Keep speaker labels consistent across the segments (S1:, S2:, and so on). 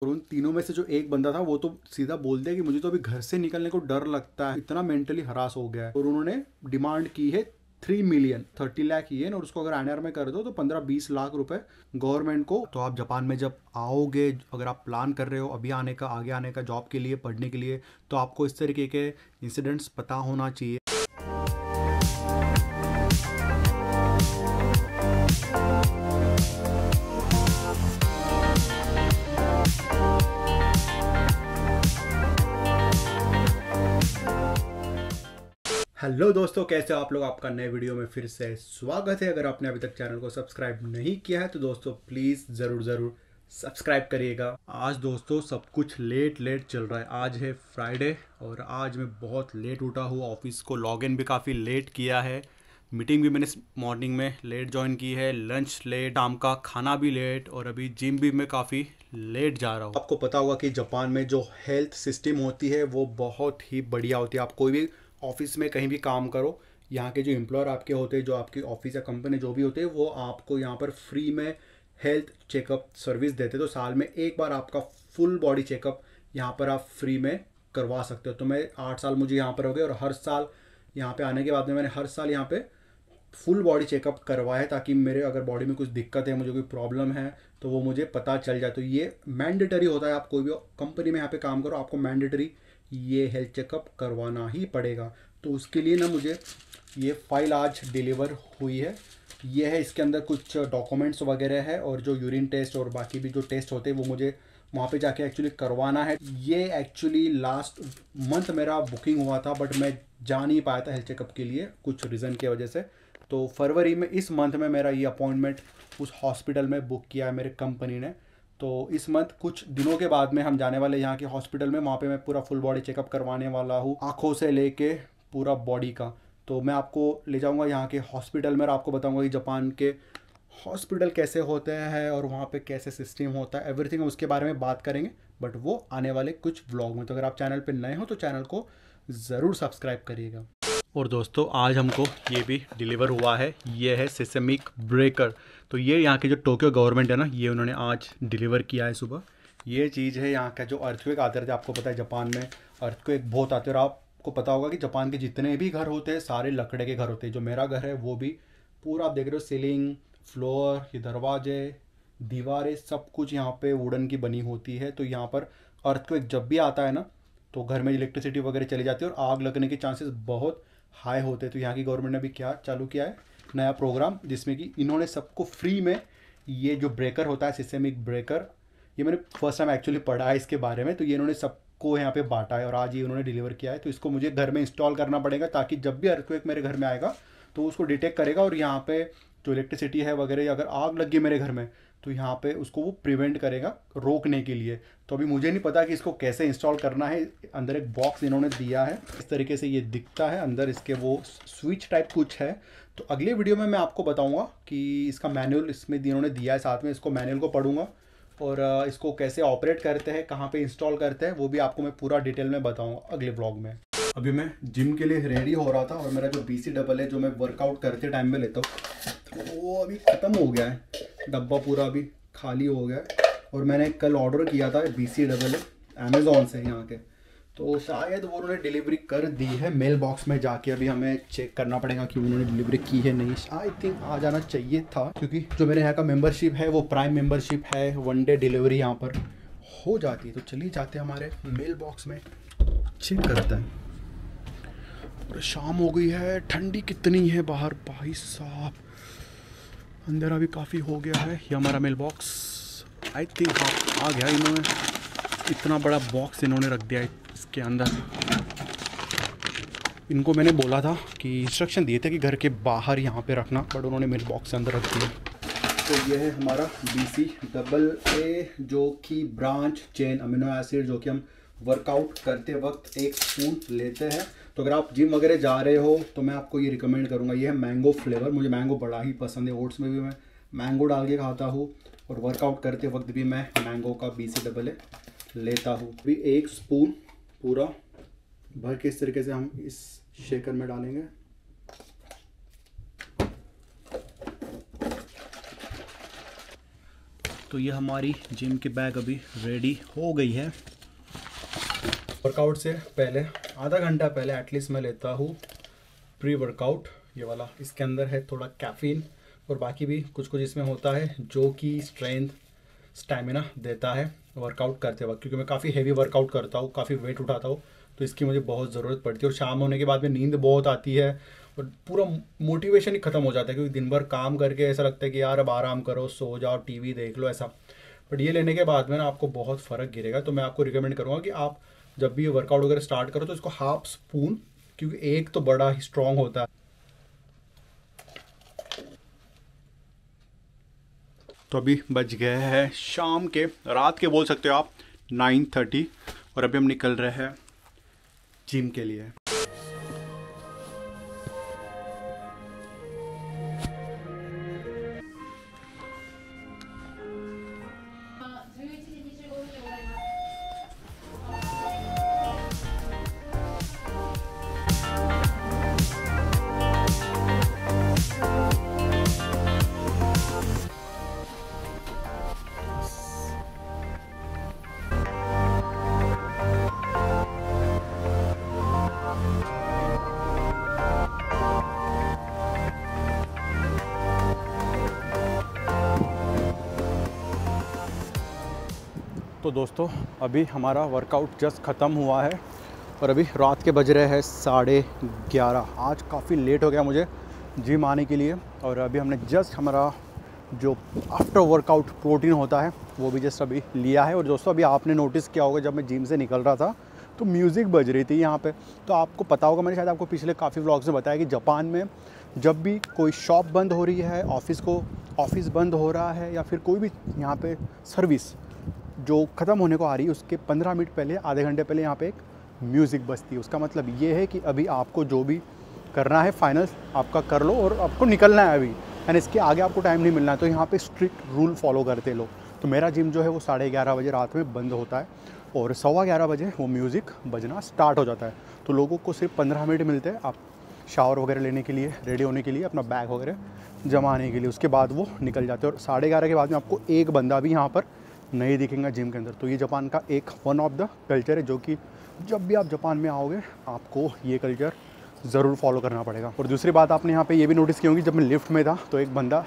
S1: और उन तीनों में से जो एक बंदा था वो तो सीधा बोल दिया कि मुझे तो अभी घर से निकलने को डर लगता है, इतना मेंटली हरास हो गया है। और उन्होंने डिमांड की है 3 मिलियन 30 लाख येन, और उसको अगर INR में कर दो तो 15-20 लाख रुपए गवर्नमेंट को। तो आप जापान में जब आओगे, अगर आप प्लान कर रहे हो अभी आने का, आगे आने का, जॉब के लिए, पढ़ने के लिए, तो आपको इस तरीके के इंसिडेंट्स पता होना चाहिए। हेलो दोस्तों, कैसे हो आप लोग? आपका नए वीडियो में फिर से स्वागत है। अगर आपने अभी तक चैनल को सब्सक्राइब नहीं किया है तो दोस्तों प्लीज़ ज़रूर सब्सक्राइब करिएगा। आज दोस्तों सब कुछ लेट चल रहा है। आज है फ्राइडे और आज मैं बहुत लेट उठा हूँ। ऑफिस को लॉगिन भी काफ़ी लेट किया है, मीटिंग भी मैंने मॉर्निंग में लेट ज्वाइन की है, लंच लेट, शाम का खाना भी लेट, और अभी जिम भी मैं काफ़ी लेट जा रहा हूँ। आपको पता होगा कि जापान में जो हेल्थ सिस्टम होती है वो बहुत ही बढ़िया होती है। आप कोई भी ऑफिस में कहीं भी काम करो, यहाँ के जो एम्प्लॉयर आपके होते हैं, जो आपकी ऑफिस या कंपनी जो भी होते हैं, वो आपको यहाँ पर फ्री में हेल्थ चेकअप सर्विस देते हैं। तो साल में एक बार आपका फुल बॉडी चेकअप यहाँ पर आप फ्री में करवा सकते हो। तो मैं 8 साल मुझे यहाँ पर हो गए, और हर साल यहाँ पे आने के बाद में मैंने हर साल यहाँ पे फुल बॉडी चेकअप करवाया, ताकि मेरे अगर बॉडी में कुछ दिक्कत है, मुझे कोई प्रॉब्लम है, तो वो मुझे पता चल जाए। तो ये मैंडेटरी होता है। आप कोई भी कंपनी में यहाँ पे काम करो, आपको मैंडेटरी ये हेल्थ चेकअप करवाना ही पड़ेगा। तो उसके लिए ना मुझे ये फाइल आज डिलीवर हुई है। ये है, इसके अंदर कुछ डॉक्यूमेंट्स वगैरह है, और जो यूरिन टेस्ट और बाकी भी जो टेस्ट होते हैं वो मुझे वहाँ पे जाके एक्चुअली करवाना है। ये एक्चुअली लास्ट मंथ मेरा बुकिंग हुआ था, बट मैं जा नहीं पाया था हेल्थ चेकअप के लिए कुछ रीज़न की वजह से। तो फरवरी में, इस मंथ में मेरा ये अपॉइंटमेंट उस हॉस्पिटल में बुक किया है मेरे कंपनी ने। तो इस मंथ कुछ दिनों के बाद में हम जाने वाले यहाँ के हॉस्पिटल में। वहाँ पे मैं पूरा फुल बॉडी चेकअप करवाने वाला हूँ, आँखों से लेके पूरा बॉडी का। तो मैं आपको ले जाऊँगा यहाँ के हॉस्पिटल में और आपको बताऊँगा कि जापान के हॉस्पिटल कैसे होते हैं और वहाँ पे कैसे सिस्टम होता है, एवरीथिंग उसके बारे में बात करेंगे, बट वो आने वाले कुछ व्लॉग में। तो अगर आप चैनल पे नए हो तो चैनल को ज़रूर सब्सक्राइब करिएगा। और दोस्तों आज हमको ये भी डिलीवर हुआ है, ये है सिस्मिक ब्रेकर। तो ये यहाँ के जो टोक्यो गवर्नमेंट है ना, ये उन्होंने आज डिलीवर किया है सुबह। ये चीज़ है, यहाँ का जो अर्थक्वेक आते रहते हैं, आपको पता है जापान में अर्थक्वेक बहुत आते हैं, और आपको पता होगा कि जापान के जितने भी घर होते हैं सारे लकड़े के घर होते हैं। जो मेरा घर है वो भी पूरा, आप देख रहे हो, सीलिंग, फ्लोर, ये दरवाजे, दीवारें, सब कुछ यहाँ पे वुडन की बनी होती है। तो यहाँ पर अर्थक्वेक जब भी आता है ना, तो घर में इलेक्ट्रिसिटी वगैरह चली जाती है और आग लगने के चांसेस बहुत हाई होते हैं। तो यहाँ की गवर्नमेंट ने अभी क्या चालू किया है, नया प्रोग्राम, जिसमें कि इन्होंने सबको फ्री में ये जो ब्रेकर होता है, सिस्मिक ब्रेकर, ये मैंने फर्स्ट टाइम एक्चुअली पढ़ा है इसके बारे में। तो ये इन्होंने सबको यहाँ पे बांटा है और आज ये उन्होंने डिलीवर किया है। तो इसको मुझे घर में इंस्टॉल करना पड़ेगा, ताकि जब भी अर्थक्वेक मेरे घर में आएगा तो उसको डिटेक्ट करेगा, और यहाँ पे जो इलेक्ट्रिसिटी है वगैरह, अगर आग लग गई मेरे घर में तो यहाँ पे उसको वो प्रिवेंट करेगा, रोकने के लिए। तो अभी मुझे नहीं पता कि इसको कैसे इंस्टॉल करना है। अंदर एक बॉक्स इन्होंने दिया है, इस तरीके से ये दिखता है। अंदर इसके वो स्विच टाइप कुछ है। तो अगले वीडियो में मैं आपको बताऊंगा कि इसका मैनुअल इसमें इन्होंने दिया है साथ में, इसको मैनुअल को पढ़ूंगा, और इसको कैसे ऑपरेट करते हैं, कहाँ पे इंस्टॉल करते हैं, वो भी आपको मैं पूरा डिटेल में बताऊँगा अगले ब्लॉग में। अभी मैं जिम के लिए रेडी हो रहा था, और मेरा जो BC डबल है, जो मैं वर्कआउट करते टाइम में लेता हूँ, वो अभी ख़त्म हो गया है। डब्बा पूरा अभी खाली हो गया है। और मैंने कल ऑर्डर किया था BC डबल अमेज़ॉन से यहाँ के, तो शायद वो उन्होंने डिलीवरी कर दी है मेल बॉक्स में जाके। अभी हमें चेक करना पड़ेगा कि उन्होंने डिलीवरी की है नहीं। आई थिंक आ जाना चाहिए था, क्योंकि जो मेरे यहाँ का मेंबरशिप है वो प्राइम मेंबरशिप है, 1 डे डिलीवरी यहाँ पर हो जाती है। तो चलिए जाते हैं हमारे मेल बॉक्स में, चेक करते हैं। और शाम हो गई है, ठंडी कितनी है बाहर भाई साहब, अंधेरा भी काफ़ी हो गया है। ये हमारा मेल बॉक्स आई थिंक आ गया। इन्होंने इतना बड़ा बॉक्स इन्होंने रख दिया है इसके अंदर। इनको मैंने बोला था कि इंस्ट्रक्शन दिए थे कि घर के बाहर यहाँ पे रखना, बट उन्होंने मेरे बॉक्स के अंदर रख दिया। तो ये है हमारा BC डबल A, जो कि ब्रांच चेन अमीनो एसिड, जो कि हम वर्कआउट करते वक्त 1 स्पून लेते हैं। तो अगर आप जिम वगैरह जा रहे हो तो मैं आपको ये रिकमेंड करूँगा। ये है मैंगो फ्लेवर, मुझे मैंगो बड़ा ही पसंद है। ओट्स में भी मैं मैंगो डाल के खाता हूँ, और वर्कआउट करते वक्त भी मैं मैंगो का BC डबल A लेता हूँ। अभी 1 स्पून पूरा भर के इस तरीके से हम इस शेकर में डालेंगे। तो ये हमारी जिम की बैग अभी रेडी हो गई है। वर्कआउट से पहले आधा घंटा पहले एटलीस्ट मैं लेता हूँ प्री वर्कआउट, ये वाला। इसके अंदर है थोड़ा कैफीन और बाकी भी कुछ कुछ इसमें होता है जो कि स्ट्रेंथ स्टैमिना देता है वर्कआउट करते वक्त, क्योंकि मैं काफ़ी हेवी वर्कआउट करता हूँ, काफ़ी वेट उठाता हूँ, तो इसकी मुझे बहुत ज़रूरत पड़ती है। और शाम होने के बाद में नींद बहुत आती है और पूरा मोटिवेशन ही ख़त्म हो जाता है, क्योंकि दिन भर काम करके ऐसा लगता है कि यार अब आराम करो, सो जाओ, टीवी देख लो, ऐसा। बट ये लेने के बाद में ना आपको बहुत फ़र्क गिरेगा। तो मैं आपको रिकमेंड करूँगा कि आप जब भी ये वर्कआउट वगैरह स्टार्ट करो तो इसको हाफ स्पून, क्योंकि एक तो बड़ा ही स्ट्रॉन्ग होता है। तो अभी बज गए हैं शाम के, रात के बोल सकते हो आप, 9:30, और अभी हम निकल रहे हैं जिम के लिए। तो दोस्तों अभी हमारा वर्कआउट जस्ट ख़त्म हुआ है और अभी रात के बज रहे हैं 11:30। आज काफ़ी लेट हो गया मुझे जिम आने के लिए, और अभी हमने जस्ट हमारा जो आफ्टर वर्कआउट प्रोटीन होता है वो भी जस्ट अभी लिया है। और दोस्तों अभी आपने नोटिस किया होगा जब मैं जिम से निकल रहा था तो म्यूज़िक बज रही थी यहाँ पे। तो आपको पता होगा, मैंने शायद आपको पिछले काफ़ी व्लॉग्स में बताया कि जापान में जब भी कोई शॉप बंद हो रही है, ऑफिस बंद हो रहा है, या फिर कोई भी यहाँ पे सर्विस जो ख़त्म होने को आ रही है, उसके 15 मिनट पहले, आधे घंटे पहले यहाँ पे एक म्यूज़िक बजती है। उसका मतलब ये है कि अभी आपको जो भी करना है फाइनल आपका कर लो और आपको निकलना है अभी, यानी इसके आगे आपको टाइम नहीं मिलना है। तो यहाँ पे स्ट्रिक्ट रूल फॉलो करते लोग। तो मेरा जिम जो है वो 11:30 बजे रात में बंद होता है और 11:15 बजे वो म्यूज़िक बजना स्टार्ट हो जाता है। तो लोगों को सिर्फ 15 मिनट मिलते हैं आप शावर वगैरह लेने के लिए, रेडी होने के लिए, अपना बैग वगैरह जमाने के लिए। उसके बाद वो निकल जाते हैं और 11:30 के बाद में आपको एक बंदा भी यहाँ पर नहीं दिखेगा जिम के अंदर। तो ये जापान का एक वन ऑफ द कल्चर है, जो कि जब भी आप जापान में आओगे आपको ये कल्चर ज़रूर फॉलो करना पड़ेगा। और दूसरी बात आपने यहाँ पे ये भी नोटिस की होगी, जब मैं लिफ्ट में था तो एक बंदा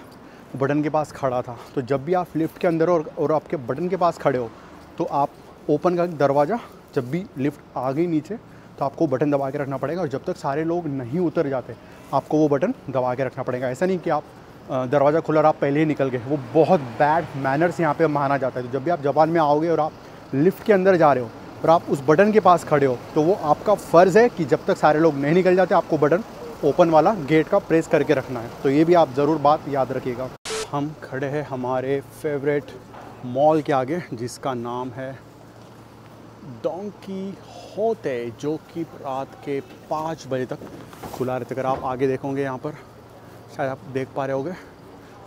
S1: बटन के पास खड़ा था। तो जब भी आप लिफ्ट के अंदर और आपके बटन के पास खड़े हो तो आप ओपन का दरवाज़ा, जब भी लिफ्ट आ गई नीचे तो आपको बटन दबा के रखना पड़ेगा, और जब तक सारे लोग नहीं उतर जाते आपको वो बटन दबा के रखना पड़ेगा। ऐसा नहीं कि आप दरवाज़ा खुला और आप पहले ही निकल गए, वो बहुत बैड मैनर्स यहाँ पे माना जाता है। तो जब भी आप जापान में आओगे और आप लिफ्ट के अंदर जा रहे हो और आप उस बटन के पास खड़े हो तो वो आपका फ़र्ज़ है कि जब तक सारे लोग नहीं निकल जाते आपको बटन ओपन वाला गेट का प्रेस करके रखना है। तो ये भी आप ज़रूर बात याद रखिएगा। हम खड़े हैं हमारे फेवरेट मॉल के आगे, जिसका नाम है डॉन कीहोटे, जो कि रात के 5 बजे तक खुला रहता है। अगर आप आगे देखोगे यहाँ पर, शायद आप देख पा रहे होगे,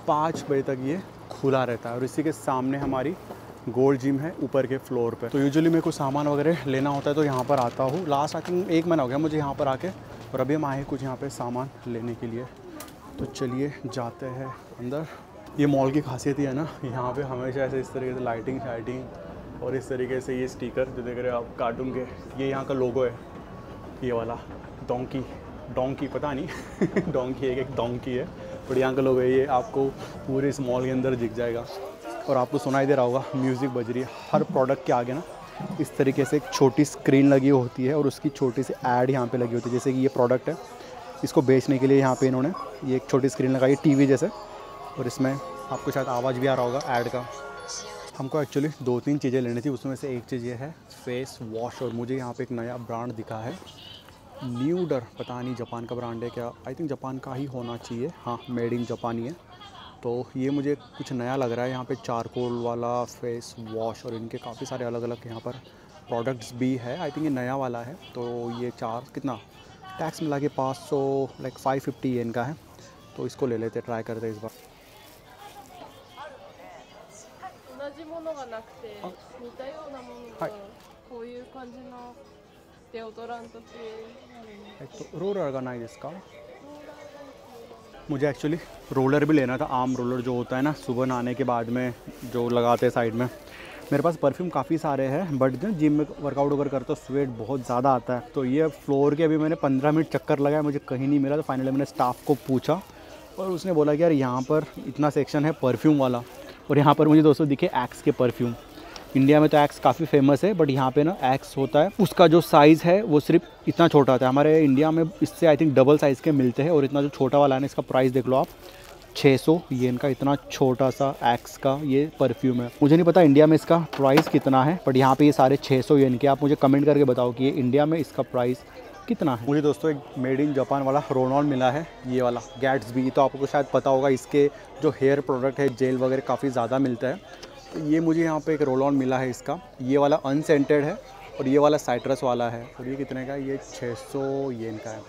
S1: 5 बजे तक ये खुला रहता है। और इसी के सामने हमारी गोल्ड जिम है ऊपर के फ्लोर पे। तो यूजुअली मेरे को सामान वगैरह लेना होता है तो यहाँ पर आता हूँ। लास्ट आई थिंक 1 महीना हो गया मुझे यहाँ पर आके, और अभी हम आए कुछ यहाँ पे सामान लेने के लिए। तो चलिए जाते हैं अंदर। ये मॉल की खासियत ही है ना, यहाँ पे हमेशा ऐसे इस तरीके से लाइटिंग शाइटिंग और इस तरीके से ये स्टिकर जो देख रहे हो आप कार्टून के, ये यहाँ का लोगो है, ये वाला डोंकी पता नहीं डोंकी एक डोंकी है, बट यहाँ का लोगो है। ये आपको पूरे इस मॉल के अंदर दिख जाएगा। और आपको सुनाई दे रहा होगा म्यूज़िक बज रही है। हर प्रोडक्ट के आगे ना इस तरीके से एक छोटी स्क्रीन लगी होती है और उसकी छोटी सी ऐड यहाँ पे लगी होती है। जैसे कि ये प्रोडक्ट है, इसको बेचने के लिए यहाँ पे इन्होंने ये एक छोटी स्क्रीन लगाई टीवी जैसे, और इसमें आपको शायद आवाज़ भी आ रहा होगा ऐड का। हमको एक्चुअली 2-3 चीज़ें लेनी थी, उसमें से एक चीज़ ये है फेस वॉश। और मुझे यहाँ पे एक नया ब्रांड दिखा है न्यूडर, पता नहीं जापान का ब्रांड है क्या, आई थिंक जापान का ही होना चाहिए, हाँ मेड इन जापान ही है। तो ये मुझे कुछ नया लग रहा है। यहाँ पे चारकोल वाला फेस वॉश और इनके काफ़ी सारे अलग अलग यहाँ पर प्रोडक्ट्स भी है। आई थिंक ये नया वाला है। तो ये कितना टैक्स मिला के 500 लाइक 550 येन का है। तो इसको ले लेते, ट्राई करते इस बार। रोलर がないですか? मुझे एक्चुअली रोलर भी लेना था, आर्म रोलर जो होता है ना सुबह नहाने के बाद में जो लगाते हैं साइड में। मेरे पास परफ्यूम काफ़ी सारे हैं, बट जो जिम में वर्कआउट वगैरह करता हूँ स्वेट बहुत ज़्यादा आता है। तो ये फ्लोर के अभी मैंने 15 मिनट चक्कर लगाया, मुझे कहीं नहीं मिला। तो फाइनली मैंने स्टाफ को पूछा और उसने बोला कि यार यहाँ पर इतना सेक्शन है परफ्यूम वाला, और यहाँ पर मुझे दोस्तों दिखे एक्स के परफ्यूम। इंडिया में तो एक्स काफ़ी फेमस है, बट यहाँ पे ना एक्स होता है उसका जो साइज़ है वो सिर्फ इतना छोटा होता है। हमारे इंडिया में इससे आई थिंक डबल साइज़ के मिलते हैं, और इतना जो छोटा वाला है ना, इसका प्राइस देख लो आप 600 येन का। इतना छोटा सा एक्स का ये परफ्यूम है। मुझे नहीं पता इंडिया में इसका प्राइस कितना है, बट यहाँ पे ये सारे 600 येन के। आप मुझे कमेंट करके बताओ कि ये इंडिया में इसका प्राइस कितना है। मुझे दोस्तों एक मेड इन जापान वाला रोनॉन मिला है, ये वाला गैट्सबी। तो आपको शायद पता होगा इसके जो हेयर प्रोडक्ट है, जेल वगैरह काफ़ी ज़्यादा मिलता है। तो ये मुझे यहाँ पे एक रोल ऑन मिला है इसका। ये वाला अनसेंटेड है और ये वाला साइट्रस वाला है। और ये कितने का है? ये 600 येन का है।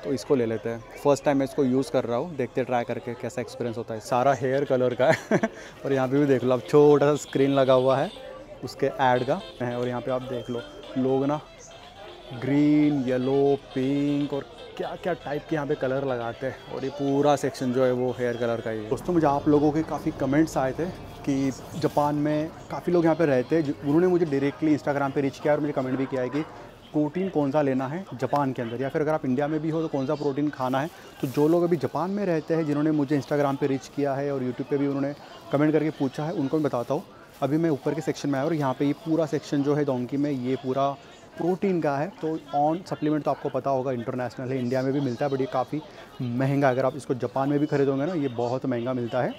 S1: तो इसको ले लेते हैं। फर्स्ट टाइम मैं इसको यूज़ कर रहा हूँ, देखते ट्राई करके कैसा एक्सपीरियंस होता है। सारा हेयर कलर का है और यहाँ पे भी देख लो, अब छोटा सा स्क्रीन लगा हुआ है उसके ऐड का है। और यहाँ पे आप देख लो लोग ना ग्रीन, येलो, पिंक और क्या क्या टाइप के यहाँ पे कलर लगाते हैं। और ये पूरा सेक्शन जो है वो हेयर कलर का ही है। दोस्तों मुझे आप लोगों के काफ़ी कमेंट्स आए थे कि जापान में काफ़ी लोग यहाँ पे रहते हैं, उन्होंने मुझे डायरेक्टली इंस्टाग्राम पे रीच किया और मुझे कमेंट भी किया है कि प्रोटीन कौन सा लेना है जापान के अंदर, या फिर अगर आप इंडिया में भी हो तो कौन सा प्रोटीन खाना है। तो जो लोग अभी जापान में रहते हैं, जिन्होंने मुझे इंस्टाग्राम पे रीच किया है और यूट्यूब पे भी उन्होंने कमेंट करके पूछा है, उनको मैं बताता हूँ। अभी मैं ऊपर के सेक्शन में आया और यहाँ पे ये पूरा सेक्शन जो है डोंकी में, ये पूरा प्रोटीन का है। तो ऑन सप्लीमेंट तो आपको पता होगा इंटरनेशनल है, इंडिया में भी मिलता है, बट ये काफ़ी महंगा। अगर आप इसको जापान में भी खरीदोगे ना, ये बहुत महंगा मिलता है,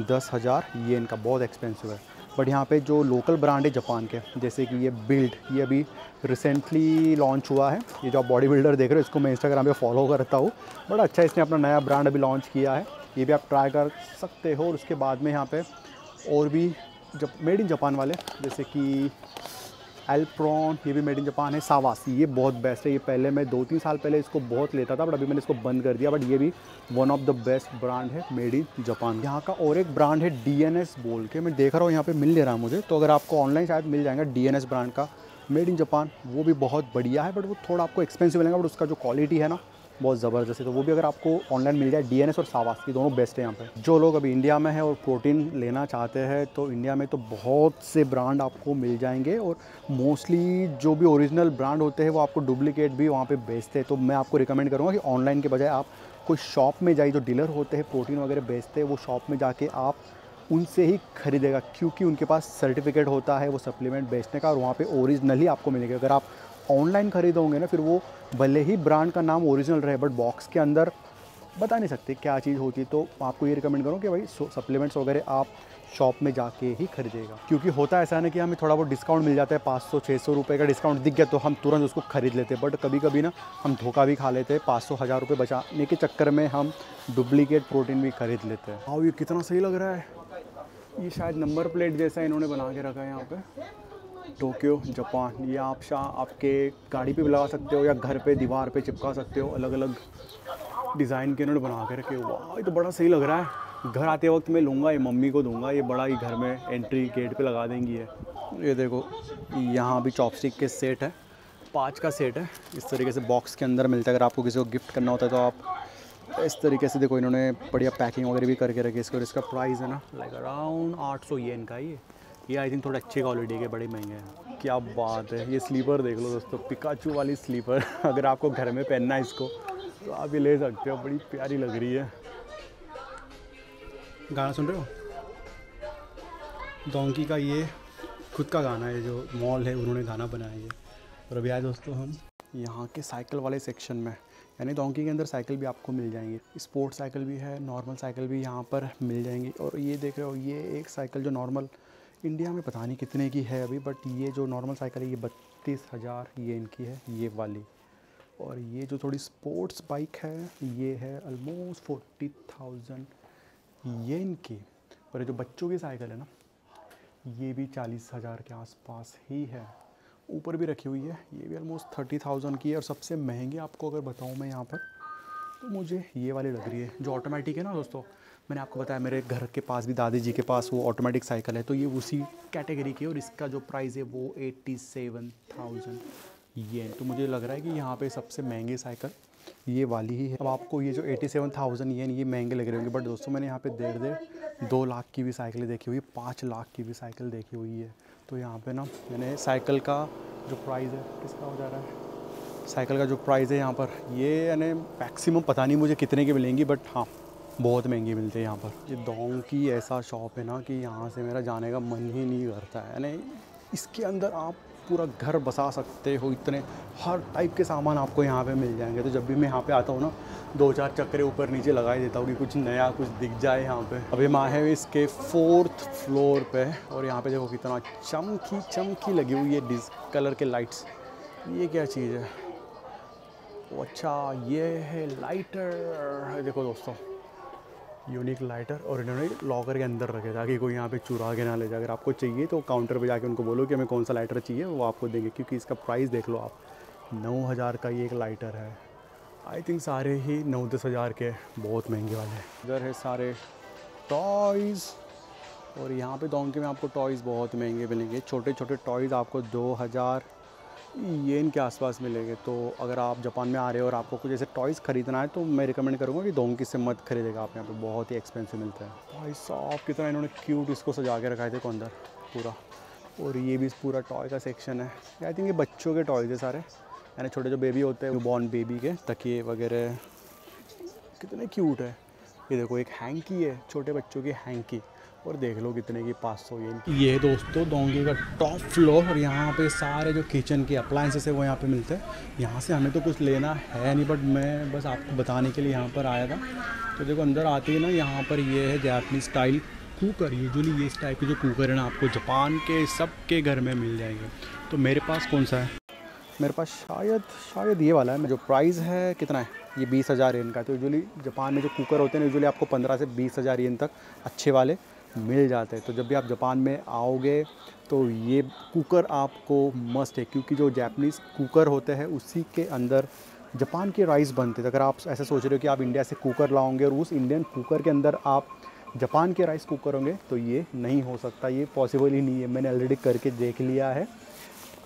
S1: 10,000 येन का, बहुत एक्सपेंसिव है। बट यहाँ पे जो लोकल ब्रांड है जापान के, जैसे कि ये बिल्ड, ये अभी रिसेंटली लॉन्च हुआ है। ये जो आप बॉडी बिल्डर देख रहे हो, इसको मैं इंस्टाग्राम पे फॉलो करता हूँ, बड़ा अच्छा इसने अपना नया ब्रांड अभी लॉन्च किया है। ये भी आप ट्राई कर सकते हो। और उसके बाद में यहाँ पे और भी जब मेड इन जापान वाले, जैसे कि एल्प्रॉन, ये भी मेड इन जापान है। सावास, ये बहुत बेस्ट है। ये पहले मैं 2-3 साल पहले इसको बहुत लेता था, बट अभी मैंने इसको बंद कर दिया। बट ये भी one of the best brand है मेड इन जापान। यहाँ का और एक ब्रांड है DNS बोल के, मैं देख रहा हूँ यहाँ पे मिल ले रहा है मुझे। तो अगर आपको ऑनलाइन शायद मिल जाएगा DNS ब्रांड का मेड इन जापान, वो भी बहुत बढ़िया है। बट वो थोड़ा आपको एक्सपेंसिव मिलेगा, बट उसका जो क्वालिटी है ना बहुत ज़बरदस्त है। तो वो भी अगर आपको ऑनलाइन मिल जाए, DNS और सावास, ये दोनों बेस्ट है यहाँ पे। जो लोग अभी इंडिया में है और प्रोटीन लेना चाहते हैं, तो इंडिया में तो बहुत से ब्रांड आपको मिल जाएंगे। और मोस्टली जो भी ओरिजिनल ब्रांड होते हैं वो आपको डुप्लीकेट भी वहाँ पे बेचते हैं। तो मैं आपको रिकमेंड करूँगा कि ऑनलाइन के बजाय आप कोई शॉप में जाइए, जो डीलर होते हैं प्रोटीन वगैरह बेचते हैं, वो शॉप में जाके आप उनसे ही खरीदेगा, क्योंकि उनके पास सर्टिफिकेट होता है वो सप्लीमेंट बेचने का, और वहाँ पे ओरिजिनल ही आपको मिलेगा। अगर आप ऑनलाइन खरीदोगे ना, फिर वो भले ही ब्रांड का नाम ओरिजिनल रहे, बट बॉक्स के अंदर बता नहीं सकते क्या चीज़ होती है। तो आपको ये रिकमेंड करूँ कि भाई सप्लीमेंट्स वगैरह आप शॉप में जाके ही खरीदेगा। क्योंकि होता ऐसा है ना कि हमें थोड़ा बहुत डिस्काउंट मिल जाता है, 500-600 रुपये का डिस्काउंट दिख गया तो हम तुरंत उसको खरीद लेते हैं। बट कभी कभी ना हम धोखा भी खा लेते हैं, 500-1000 रुपये बचाने के चक्कर में हम डुप्लीकेट प्रोटीन भी खरीद लेते हैं। हाँ, ये कितना सही लग रहा है। ये शायद नंबर प्लेट जैसा इन्होंने बना के रखा है यहाँ पे, टोक्यो जापान। ये आप आपके गाड़ी पे भी लगा सकते हो या घर पे दीवार पे चिपका सकते हो। अलग अलग डिज़ाइन के इन्होंने बना के रखे। वाह, ये तो बड़ा सही लग रहा है। घर आते वक्त मैं लूँगा, ये मम्मी को दूंगा, ये बड़ा ही घर में एंट्री गेट पे लगा देंगी है। ये देखो, यहाँ भी चॉपस्टिक के सेट है, 5 का सेट है। इस तरीके से बॉक्स के अंदर मिलता है। अगर आपको किसी को गिफ्ट करना होता है तो आप इस तरीके से, देखो इन्होंने बढ़िया पैकिंग वगैरह भी करके रखी है इसको। और इसका प्राइस है ना लाइक अराउंड 800 येन का। ये आई थिंक थोड़ा अच्छी क्वालिटी के, बड़े महंगे हैं। क्या बात है। ये स्लीपर देख लो दोस्तों, पिकाचू वाली स्लीपर अगर आपको घर में पहनना है इसको तो आप ये ले सकते हो, बड़ी प्यारी लग रही है। गाना सुन रहे हो? डोंकी का ये खुद का गाना है, जो मॉल है उन्होंने गाना बनाया है। और अभी आए दोस्तों हम यहाँ के साइकिल वाले सेक्शन में, यानी डोंकी के अंदर साइकिल भी आपको मिल जाएंगी। स्पोर्ट साइकिल भी है, नॉर्मल साइकिल भी यहाँ पर मिल जाएंगी। और ये देख रहे हो, ये एक साइकिल जो नॉर्मल इंडिया में पता नहीं कितने की है अभी, बट ये जो नॉर्मल साइकिल है ये 32,000 येन की है, ये वाली। और ये जो थोड़ी स्पोर्ट्स बाइक है ये है ऑलमोस्ट 40,000 येन की। और ये जो बच्चों की साइकिल है ना, ये भी 40,000 के आसपास ही है। ऊपर भी रखी हुई है, ये भी ऑलमोस्ट 30,000 की है। और सबसे महंगी आपको अगर बताऊँ मैं यहाँ पर, तो मुझे ये वाली लग रही है जो ऑटोमेटिक है ना दोस्तों। मैंने आपको बताया मेरे घर के पास भी, दादी जी के पास वो ऑटोमेटिक साइकिल है, तो ये उसी कैटेगरी की है। और इसका जो प्राइस है वो 87,000 येन। तो मुझे लग रहा है कि यहाँ पे सबसे महंगी साइकिल ये वाली ही है। अब आपको ये जो 87,000 ये महंगे लग रहे होंगे, बट दोस्तों मैंने यहाँ पे 2 लाख की भी साइकिल देखी हुई है, 5 लाख की भी साइकिल देखी हुई है। तो यहाँ पे ना मैंने साइकिल का जो प्राइस है, किसका हो जा रहा है, साइकिल का जो प्राइस है यहाँ पर, ये यानी मैक्सिमम पता नहीं मुझे कितने की मिलेंगी, बट हाँ बहुत महंगी मिलती है यहाँ पर। ये डोंकी ऐसा शॉप है ना कि यहाँ से मेरा जाने का मन ही नहीं करता है। यानी इसके अंदर आप पूरा घर बसा सकते हो, इतने हर टाइप के सामान आपको यहाँ पे मिल जाएंगे। तो जब भी मैं यहाँ पे आता हूँ ना 2-4 चक्करे ऊपर नीचे लगा ही देता हूँ कि कुछ नया कुछ दिख जाए यहाँ पे। अभी मैं है इसके 4th फ्लोर पे, और यहाँ पे देखो कितना चमकी लगी हुई है डिस कलर के लाइट्स। ये क्या चीज़ है? ओ अच्छा, ये है लाइटर। देखो दोस्तों, यूनिक लाइटर, और इन्होंने लॉकर के अंदर रखे ताकि कोई यहाँ पे चुरा के ना ले जाए। अगर आपको चाहिए तो काउंटर पे जाके उनको बोलो कि हमें कौन सा लाइटर चाहिए, वो आपको देंगे। क्योंकि इसका प्राइस देख लो आप, 9,000 का ये एक लाइटर है। आई थिंक सारे ही 9-10 हज़ार के, बहुत महंगे वाले। इधर है सारे टॉयज़, और यहाँ पे डोंकी में आपको टॉयज़ बहुत महंगे मिलेंगे। छोटे छोटे टॉयज़ आपको 2,000 येन के आसपास मिलेंगे। तो अगर आप जापान में आ रहे हो और आपको कुछ ऐसे टॉयज़ ख़रीदना है तो मैं रिकमेंड करूँगा कि डोंकी से मत खरीदेगा आप, यहाँ पे बहुत ही एक्सपेंसिव मिलता है। भाई साहब कितना इन्होंने क्यूट इसको सजा के रखा है, देखो अंदर पूरा। और ये भी पूरा टॉय का सेक्शन है। आई थिंक ये बच्चों के टॉयज़ है सारे, यानी छोटे जो बेबी होते हैं, न्यू बॉर्न बेबी के तकिए वगैरह, कितने क्यूट है। ये देखो एक हैंकी है, छोटे बच्चों की हैंकी, और देख लो कितने की 500 येन की। ये दोस्तों डोंकी का टॉप फ्लोर, और यहाँ पे सारे जो किचन के अप्लायंसेस है वो यहाँ पे मिलते हैं। यहाँ से हमें तो कुछ लेना है नहीं, बट मैं बस आपको बताने के लिए यहाँ पर आया था। तो देखो अंदर आते ही ना यहाँ पर ये है जापानीज स्टाइल कुकर। यूजुअली ये इस टाइप के जो कुकर है ना आपको जापान के सबके घर में मिल जाएंगे। तो मेरे पास कौन सा है? मेरे पास शायद ये वाला है। जो प्राइस है कितना है, ये 20,000 येन का। तो यूजुअली जापान में जो कुकर होते हैं ना, यूजुअली आपको 15 से 20,000 येन तक अच्छे वाले मिल जाते हैं। तो जब भी आप जापान में आओगे तो ये कुकर आपको मस्ट है, क्योंकि जो जापानीज़ कुकर होते हैं उसी के अंदर जापान के राइस बनते हैं। अगर आप ऐसे सोच रहे हो कि आप इंडिया से कुकर लाओगे और उस इंडियन कुकर के अंदर आप जापान के राइस कुक करोगे, तो ये नहीं हो सकता, ये पॉसिबल ही नहीं है। मैंने ऑलरेडी करके देख लिया है।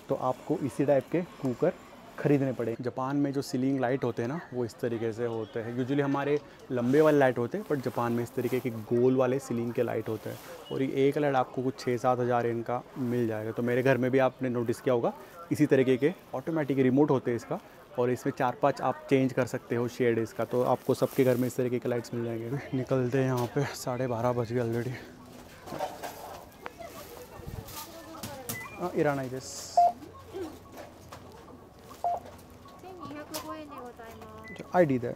S1: तो आपको इसी टाइप के कुकर ख़रीदने पड़ेंगे। जापान में जो सीलिंग लाइट होते हैं ना वो इस तरीके से होते हैं। यूजुअली हमारे लंबे वाले लाइट होते हैं, बट जापान में इस तरीके के गोल वाले सीलिंग के लाइट होते हैं। और ये एक लाइट आपको कुछ 6-7 हज़ार इनका मिल जाएगा। तो मेरे घर में भी आपने नोटिस किया होगा, इसी तरीके के ऑटोमेटिक रिमोट होते हैं इसका, और इसमें 4-5 आप चेंज कर सकते हो शेड इसका। तो आपको सबके घर में इस तरीके के लाइट्स मिल जाएंगे। निकलते हैं यहाँ पे, 12:30 बज गए ऑलरेडी। इराना इधर ID there.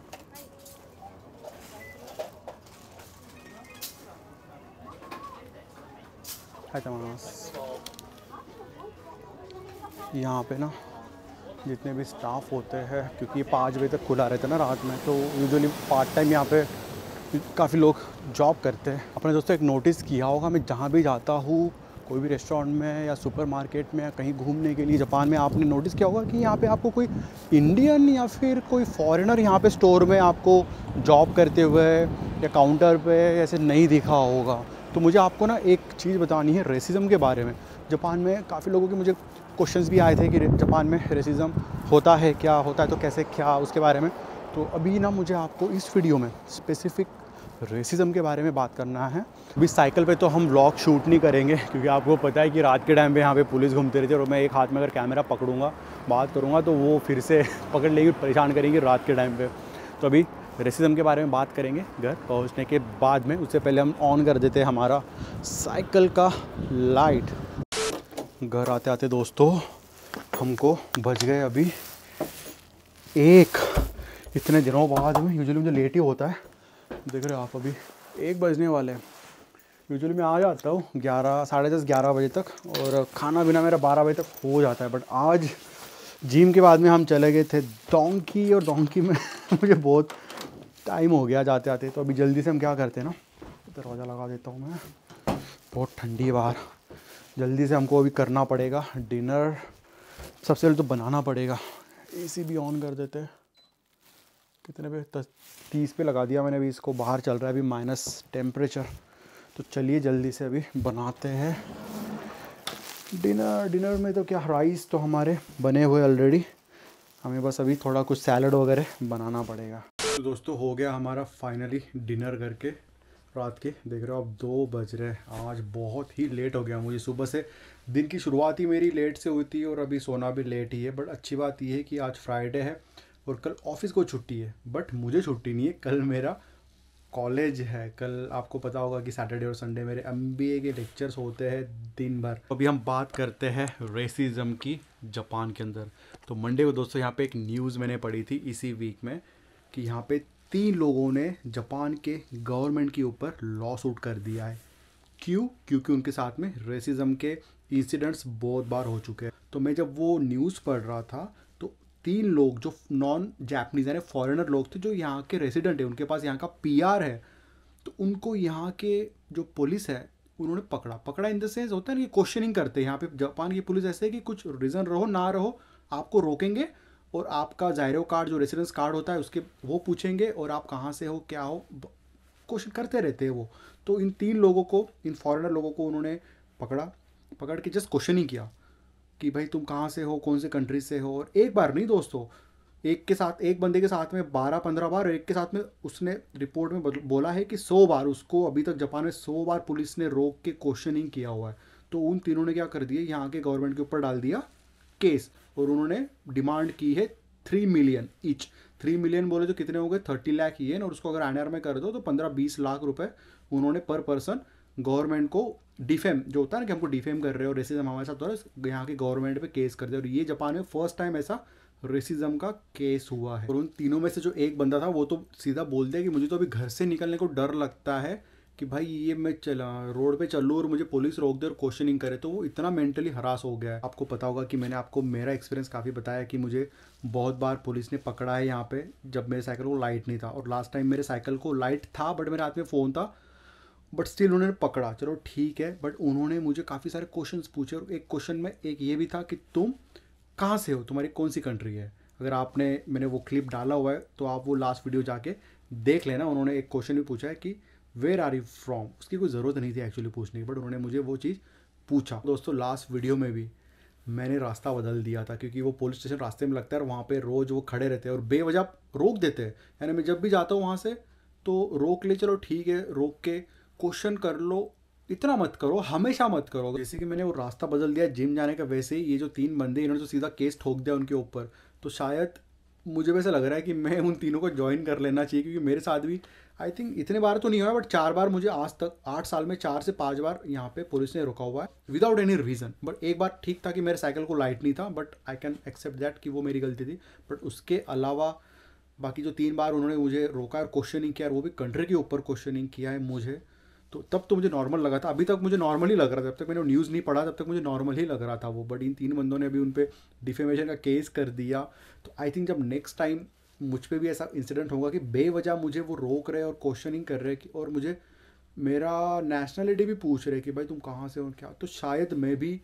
S1: यहाँ पे ना जितने भी स्टाफ होते हैं, क्योंकि 5 बजे तक खुला रहता है ना रात में, तो यूजुअली पार्ट टाइम यहाँ पे काफ़ी लोग जॉब करते हैं। अपने दोस्तों एक नोटिस किया होगा, मैं जहाँ भी जाता हूँ, कोई भी रेस्टोरेंट में या सुपरमार्केट में या कहीं घूमने के लिए जापान में, आपने नोटिस किया होगा कि यहाँ पे आपको कोई इंडियन या फिर कोई फॉरेनर यहाँ पे स्टोर में आपको जॉब करते हुए या काउंटर पे ऐसे नहीं दिखा होगा। तो मुझे आपको ना एक चीज़ बतानी है रेसिज्म के बारे में। जापान में काफ़ी लोगों के मुझे क्वेश्चंस भी आए थे कि जापान में रेसिज्म होता है क्या, होता है तो कैसे, क्या उसके बारे में। तो अभी ना मुझे आपको इस वीडियो में स्पेसिफ़िक रेसिज्म के बारे में बात करना है। अभी साइकिल पे तो हम व्लॉग शूट नहीं करेंगे, क्योंकि आपको पता है कि रात के टाइम पे यहाँ पे पुलिस घूमते रहती है, और मैं एक हाथ में अगर कैमरा पकड़ूंगा बात करूँगा तो वो फिर से पकड़ लेंगे, परेशान करेंगे रात के टाइम पे। तो अभी रेसिज्म के बारे में बात करेंगे घर पहुँचने के बाद में। उससे पहले हम ऑन कर देते हैं हमारा साइकिल का लाइट। घर आते आते दोस्तों हमको बज गए अभी 1। इतने दिनों बाद में, यूजुअली मुझे लेट ही होता है, देख रहे हो आप, अभी 1 बजने वाले हैं। यूजुअली मैं आ जाता हूँ 11, 10:30, 11 बजे तक, और खाना पीना मेरा 12 बजे तक हो जाता है। बट आज जिम के बाद में हम चले गए थे डोंकी, और डोंकी में मुझे बहुत टाइम हो गया जाते आते। तो अभी जल्दी से हम क्या करते हैं ना, दरवाज़ा लगा देता हूँ मैं, बहुत ठंडी है बाहर। जल्दी से हमको अभी करना पड़ेगा डिनर, सबसे पहले तो बनाना पड़ेगा। AC भी ऑन कर देते हैं। कितने पे, 30 पे लगा दिया मैंने अभी इसको। बाहर चल रहा है अभी माइनस टेम्परेचर। तो चलिए जल्दी से अभी बनाते हैं डिनर। डिनर में तो क्या, राइस तो हमारे बने हुए ऑलरेडी। हमें बस अभी थोड़ा कुछ सैलड वगैरह बनाना पड़ेगा। तो दोस्तों हो गया हमारा फाइनली डिनर करके रात के, देख रहे हो अब 2 बज रहे हैं। आज बहुत ही लेट हो गया मुझे, सुबह से दिन की शुरुआत ही मेरी लेट से हुई थी और अभी सोना भी लेट ही है। बट अच्छी बात यह है कि आज फ्राइडे है और कल ऑफिस को छुट्टी है, बट मुझे छुट्टी नहीं है, कल मेरा कॉलेज है। कल आपको पता होगा कि सैटरडे और संडे मेरे MBA के लेक्चर्स होते हैं दिन भर। अभी हम बात करते हैं रेसिज्म की जापान के अंदर। तो मंडे को दोस्तों यहाँ पे एक न्यूज़ मैंने पढ़ी थी इसी वीक में कि यहाँ पे 3 लोगों ने जापान के गवर्नमेंट के ऊपर लॉ सूट कर दिया है। क्यों? क्योंकि उनके साथ में रेसिज्म के इंसिडेंट्स बहुत बार हो चुके हैं। तो मैं जब वो न्यूज़ पढ़ रहा था तो 3 लोग जो नॉन जापानीज यानी फॉरेनर लोग थे, जो यहाँ के रेसिडेंट है, उनके पास यहाँ का PR है, तो उनको यहाँ के जो पुलिस है उन्होंने पकड़ा इन द सेंस होता है ना कि क्वेश्चनिंग करते हैं। यहाँ पे जापान की पुलिस ऐसे है कि कुछ रीज़न रहो ना रहो आपको रोकेंगे और आपका जायरो कार्ड जो रेसिडेंस कार्ड होता है उसके वो पूछेंगे और आप कहाँ से हो क्या हो क्वेश्चन करते रहते हैं वो। तो इन 3 लोगों को, इन फॉरेनर लोगों को उन्होंने पकड़ के जस्ट क्वेश्चनिंग किया कि भाई तुम कहाँ से हो, कौन से कंट्री से हो। और एक बार नहीं दोस्तों, एक बंदे के साथ में 12-15 बार, और एक के साथ में उसने रिपोर्ट में बोला है कि 100 बार उसको अभी तक जापान में 100 बार पुलिस ने रोक के क्वेश्चनिंग किया हुआ है। तो उन तीनों ने क्या कर दिया, यहाँ के गवर्नमेंट के ऊपर डाल दिया केस और उन्होंने डिमांड की है 3 मिलियन ईच। 3 मिलियन बोले तो कितने हो गए, 30 लाख येन, और उसको अगर INR में कर दो तो 15-20 लाख रुपए उन्होंने पर पर्सन गवर्नमेंट को डिफेम, जो होता है ना कि हमको डिफेम कर रहे हो, रेसिज्म हमारे साथ हो रहा है, यहाँ के गवर्नमेंट पे केस कर दिया। और ये जापान में फर्स्ट टाइम ऐसा रेसिज्म का केस हुआ है। और उन तीनों में से जो एक बंदा था वो तो सीधा बोल दिया कि मुझे तो अभी घर से निकलने को डर लगता है कि भाई ये मैं चला रोड पे चलूँ और मुझे पुलिस रोक दे और क्वेश्चनिंग करे। तो वो इतना मेंटली हरास हो गया है। आपको पता होगा कि मैंने आपको मेरा एक्सपीरियंस काफ़ी बताया कि मुझे बहुत बार पुलिस ने पकड़ा है यहाँ पे जब मेरे साइकिल को लाइट नहीं था। और लास्ट टाइम मेरे साइकिल को लाइट था बट मेरे हाथ में फ़ोन था, बट स्टिल उन्होंने पकड़ा, चलो ठीक है। बट उन्होंने मुझे काफ़ी सारे क्वेश्चंस पूछे और एक क्वेश्चन में एक ये भी था कि तुम कहाँ से हो, तुम्हारी कौन सी कंट्री है। अगर मैंने वो क्लिप डाला हुआ है तो आप वो लास्ट वीडियो जाके देख लेना। उन्होंने एक क्वेश्चन भी पूछा है कि वेयर आर यू फ्रॉम। उसकी कोई ज़रूरत नहीं थी एक्चुअली पूछने की, बट उन्होंने मुझे वो चीज़ पूछा। दोस्तों लास्ट वीडियो में भी मैंने रास्ता बदल दिया था क्योंकि वो पुलिस स्टेशन रास्ते में लगता है और वहाँ पे रोज़ वो खड़े रहते हैं और बेवजह रोक देते हैं। यानी मैं जब भी जाता हूँ वहाँ से तो रोक ले, चलो ठीक है, रोक के क्वेश्चन कर लो, इतना मत करो, हमेशा मत करो। जैसे कि मैंने वो रास्ता बदल दिया जिम जाने का, वैसे ही ये जो 3 बंदे इन्होंने तो सीधा केस ठोक दिया उनके ऊपर। तो शायद मुझे वैसे लग रहा है कि मैं उन तीनों को ज्वाइन कर लेना चाहिए, क्योंकि मेरे साथ भी आई थिंक इतने बार तो नहीं हुआ बट 4 बार मुझे आज तक 8 साल में 4 से 5 बार यहाँ पे पुलिस ने रोका हुआ है विदाउट एनी रीज़न। बट एक बार ठीक था कि मेरे साइकिल को लाइट नहीं था, but I can accept that कि वो मेरी गलती थी। बट उसके अलावा बाकी जो 3 बार उन्होंने मुझे रोका और क्वेश्चनिंग किया, और वो भी कंट्री के ऊपर क्वेश्चनिंग किया है मुझे, तो तब तो मुझे नॉर्मल लगा था। अभी तक मुझे नॉर्मल ही लग रहा था, जब तक मैंने न्यूज़ नहीं पढ़ा तब तक मुझे नॉर्मल ही लग रहा था वो। बट इन 3 बंदों ने अभी उन पर डिफेमेशन का केस कर दिया। तो आई थिंक जब नेक्स्ट टाइम मुझ पे भी ऐसा इंसिडेंट होगा कि बेवजह मुझे वो रोक रहे और क्वेश्चनिंग कर रहे और मुझे मेरा नेशनलिटी भी पूछ रहे कि भाई तुम कहाँ से हो क्या, तो शायद मैं भी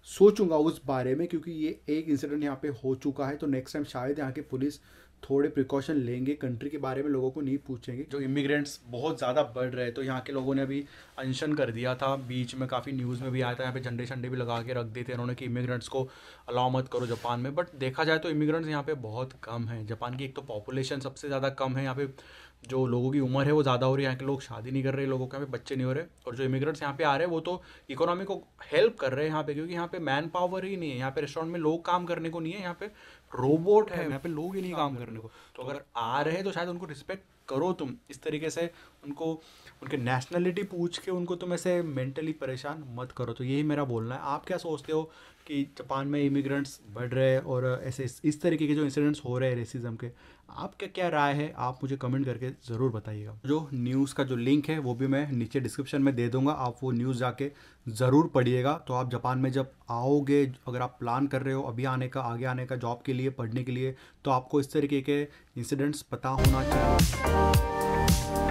S1: सोचूंगा उस बारे में, क्योंकि ये एक इंसिडेंट यहाँ पे हो चुका है। तो नेक्स्ट टाइम शायद यहाँ के पुलिस थोड़े प्रिकॉशन लेंगे, कंट्री के बारे में लोगों को नहीं पूछेंगे। जो इमिग्रेंट्स बहुत ज़्यादा बढ़ रहे हैं तो यहाँ के लोगों ने अभी अनशन कर दिया था, बीच में काफ़ी न्यूज़ में भी आया था, यहाँ पे झंडे शंडे भी लगा के रख दिए थे उन्होंने कि इमिग्रेंट्स को अलाउ मत करो जापान में। बट देखा जाए तो इमिग्रेंट्स यहाँ पे बहुत कम है। जापान की एक तो पॉपुलेशन सबसे ज़्यादा कम है, यहाँ पे जो लोगों की उम्र है वो ज़्यादा हो रही है, यहाँ के लोग शादी नहीं कर रहे, लोगों के यहाँ पे बच्चे नहीं हो रहे। और जो इमिग्रेंट्स यहाँ पे आ रहे हैं वो तो इकोनॉमी को हेल्प कर रहे हैं यहाँ पे, क्योंकि यहाँ पे मैन पावर ही नहीं है। यहाँ पे रेस्टोरेंट में लोग काम करने को नहीं है, यहाँ पे रोबोट है, यहाँ पे लोग ही नहीं काम करने को। तो अगर आ रहे हैं तो शायद उनको रिस्पेक्ट करो तुम इस तरीके से, उनको उनके नेशनलिटी पूछ के उनको तुम ऐसे मेंटली परेशान मत करो। तो यही मेरा बोलना है। आप क्या सोचते हो कि जापान में इमिग्रेंट्स बढ़ रहे हैं और ऐसे इस तरीके के जो इंसिडेंट्स हो रहे हैं रेसिज्म के, आपका क्या राय है? आप मुझे कमेंट करके ज़रूर बताइएगा। जो न्यूज़ का जो लिंक है वो भी मैं नीचे डिस्क्रिप्शन में दे दूंगा, आप वो न्यूज़ जाके ज़रूर पढ़िएगा। तो आप जापान में जब आओगे, अगर आप प्लान कर रहे हो अभी आने का, आगे आने का, जॉब के लिए, पढ़ने के लिए, तो आपको इस तरीके के इंसिडेंट्स पता होना चाहिए।